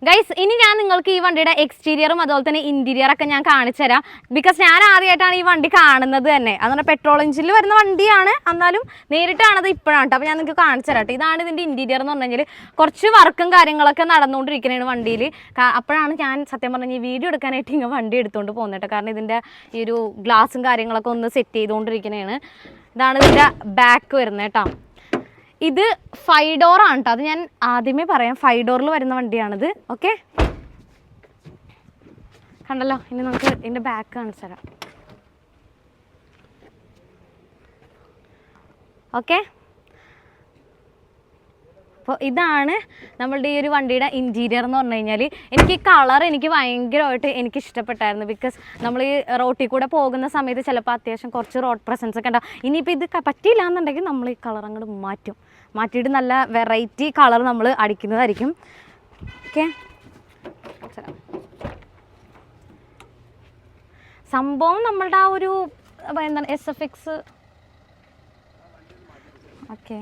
Guys, ഇനി ഞാൻ നിങ്ങൾക്ക് ഈ വണ്ടിയുടെ എക്സ്റ്റീരിയറും അതുപോലെ തന്നെ ഇന്റീരിയറൊക്കെ ഞാൻ കാണിച്ചു തരാം. ബിക്കോസ് ഞാൻ ആദ്യമായിട്ടാണ് ഈ വണ്ടി കാണുന്നത് തന്നെ. അതുകൊണ്ട് പെട്രോൾ എഞ്ചിനിൽ വരുന്ന വണ്ടിയാണ്, എന്നാലും നേരിട്ടാണത് ഇപ്പോഴാണ് കേട്ടോ. അപ്പോൾ ഞാൻ നിങ്ങൾക്ക് കാണിച്ചു തരാം. ഇതാണ് ഇതിൻ്റെ ഇന്റീരിയർ എന്ന് പറഞ്ഞു കഴിഞ്ഞാൽ കുറച്ച് വർക്കും കാര്യങ്ങളൊക്കെ നടന്നുകൊണ്ടിരിക്കുന്നതാണ് വണ്ടിയിൽ. അപ്പോഴാണ് ഞാൻ സത്യം പറഞ്ഞാൽ ഈ വീഡിയോ എടുക്കാനായിട്ട് ഇങ്ങനെ വണ്ടി എടുത്തുകൊണ്ട് പോകുന്നത് കേട്ടോ. കാരണം ഇതിൻ്റെ ഈ ഒരു ഗ്ലാസും കാര്യങ്ങളൊക്കെ ഒന്ന് സെറ്റ് ചെയ്തുകൊണ്ടിരിക്കുന്നതാണ്. ഇതാണ് ഇതിൻ്റെ ബാക്ക് വരുന്നത് കേട്ടോ. ഇത് 5 ഡോർ ആണ് കേട്ടോ. അത് ഞാൻ ആദ്യമേ പറയാം, 5 ഡോറിൽ വരുന്ന വണ്ടിയാണിത്. ഓക്കെ, കണ്ടല്ലോ. ഇനി നമുക്ക് ഇതിൻ്റെ ബാക്ക് കാണിച്ചു തരാം. ഓക്കെ, അപ്പോൾ ഇതാണ് നമ്മളുടെ ഈ ഒരു വണ്ടിയുടെ ഇൻറ്റീരിയർ എന്ന് പറഞ്ഞു കഴിഞ്ഞാൽ. എനിക്ക് ഈ കളർ ഭയങ്കരമായിട്ട് ഇഷ്ടപ്പെട്ടായിരുന്നു. ബിക്കോസ് നമ്മൾ ഈ റോട്ടിൽ കൂടെ പോകുന്ന സമയത്ത് ചിലപ്പോൾ അത്യാവശ്യം കുറച്ച് റോഡ് പ്രസൻസ് ഒക്കെ ഉണ്ടാവും. ഇനിയിപ്പോൾ ഇത് പറ്റിയില്ല എന്നുണ്ടെങ്കിൽ നമ്മൾ ഈ കളർ അങ്ങോട്ട് മാറ്റിയിട്ട് നല്ല വെറൈറ്റി കളർ നമ്മൾ അടിക്കുന്നതായിരിക്കും. ഓക്കെ, സംഭവം നമ്മളുടെ ആ ഒരു എന്താണ് SFX. ഓക്കെ,